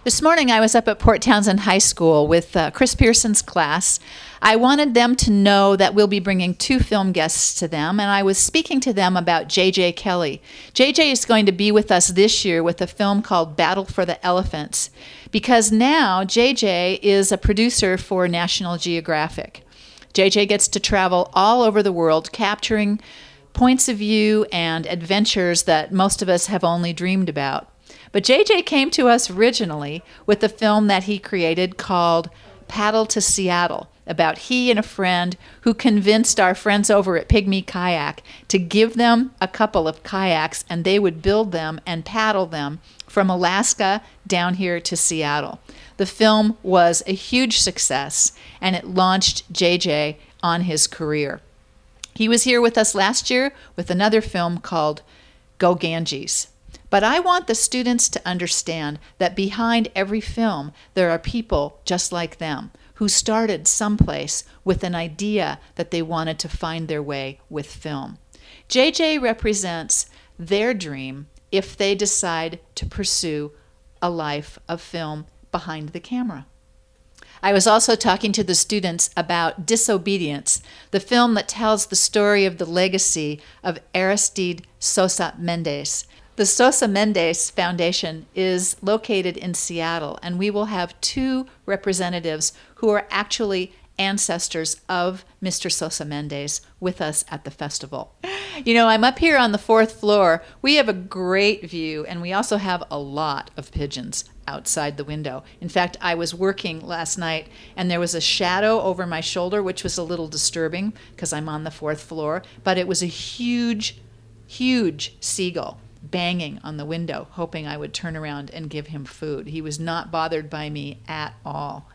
This morning I was up at Port Townsend High School with Chris Pearson's class. I wanted them to know that we'll be bringing 2 film guests to them, and I was speaking to them about J.J. Kelly. J.J. is going to be with us this year with a film called Battle for the Elephants, because now J.J. is a producer for National Geographic. J.J. gets to travel all over the world capturing points of view and adventures that most of us have only dreamed about. But J.J. came to us originally with a film that he created called Paddle to Seattle, about he and a friend who convinced our friends over at Pygmy Kayak to give them a couple of kayaks and they would build them and paddle them from Alaska down here to Seattle. The film was a huge success and it launched J.J. on his career. He was here with us last year with another film called Go Ganges. But I want the students to understand that behind every film, there are people just like them who started someplace with an idea that they wanted to find their way with film. JJ represents their dream if they decide to pursue a life of film behind the camera. I was also talking to the students about Disobedience, the film that tells the story of the legacy of Aristide Sosa Mendes. The Sosa Mendes Foundation is located in Seattle, and we will have 2 representatives who are actually ancestors of Mr. Sosa Mendes with us at the festival. You know, I'm up here on the 4th floor. We have a great view, and we also have a lot of pigeons outside the window. In fact, I was working last night, and there was a shadow over my shoulder, which was a little disturbing because I'm on the 4th floor, but it was a huge, huge seagull banging on the window, hoping I would turn around and give him food. He was not bothered by me at all.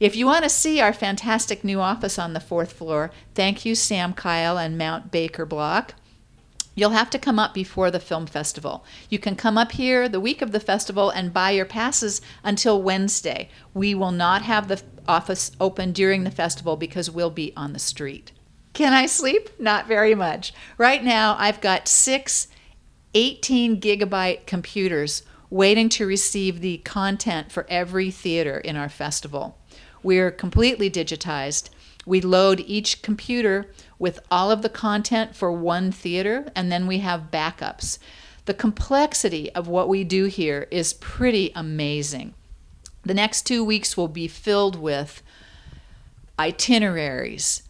If you want to see our fantastic new office on the 4th floor, thank you Sam Kyle and Mount Baker Block, you'll have to come up before the film festival. You can come up here the week of the festival and buy your passes until Wednesday. We will not have the office open during the festival because we'll be on the street. Can I sleep? Not very much. Right now I've got 6 18-gigabyte computers waiting to receive the content for every theater in our festival. We're completely digitized. We load each computer with all of the content for one theater, and then we have backups. The complexity of what we do here is pretty amazing. The next 2 weeks will be filled with itineraries,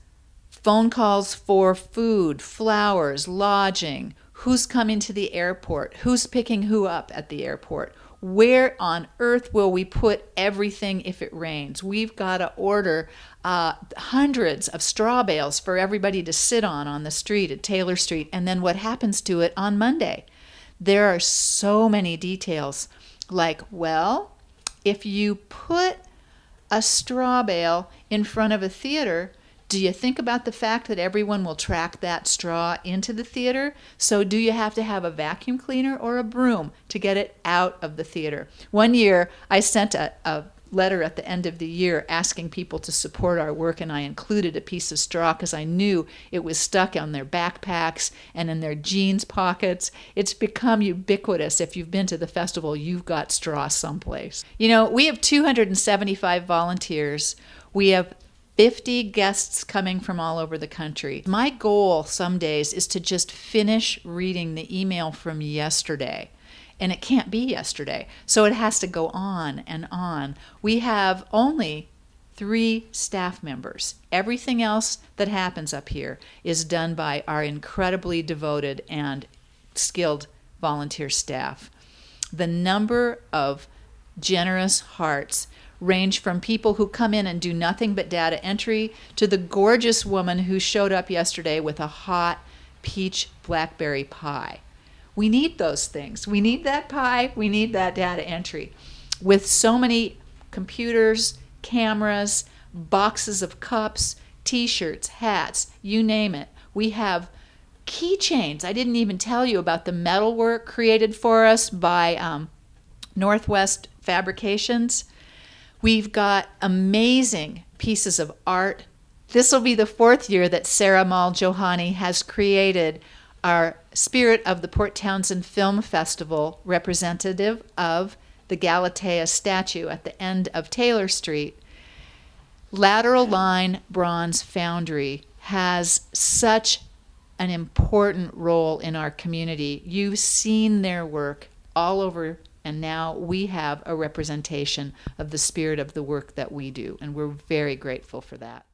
phone calls for food, flowers, lodging, who's coming to the airport, who's picking who up at the airport, where on earth will we put everything if it rains? We've got to order hundreds of straw bales for everybody to sit on the street at Taylor Street, and then what happens to it on Monday. There are so many details, like, well, if you put a straw bale in front of a theater, do you think about the fact that everyone will track that straw into the theater? So do you have to have a vacuum cleaner or a broom to get it out of the theater? One year, I sent a letter at the end of the year asking people to support our work, and I included a piece of straw because I knew it was stuck on their backpacks and in their jeans pockets. It's become ubiquitous. If you've been to the festival, you've got straw someplace. You know, we have 275 volunteers. We have 50 guests coming from all over the country. My goal some days is to just finish reading the email from yesterday. And it can't be yesterday. So it has to go on and on. We have only 3 staff members. Everything else that happens up here is done by our incredibly devoted and skilled volunteer staff. The number of generous hearts range from people who come in and do nothing but data entry to the gorgeous woman who showed up yesterday with a hot peach blackberry pie. We need those things. We need that pie. We need that data entry. With so many computers, cameras, boxes of cups, t-shirts, hats, you name it. We have keychains. I didn't even tell you about the metalwork created for us by Northwest Fabrications. We've got amazing pieces of art. This will be the 4th year that Sarah Mal-Johani has created our Spirit of the Port Townsend Film Festival representative of the Galatea statue at the end of Taylor Street, Lateral Line Bronze Foundry has such an important role in our community. You've seen their work all over, and now we have a representation of the spirit of the work that we do, and we're very grateful for that.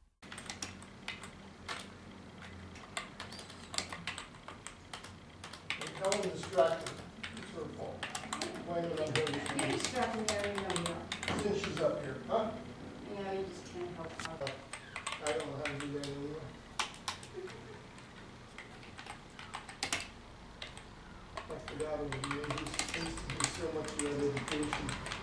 Helen distracted. It's her fault. Blame it on her. You're distracting me every time you are. Since she's up here, huh? Yeah, you just can't help it. I don't know how to do that anymore. I forgot it was me. He used to do so much of that education.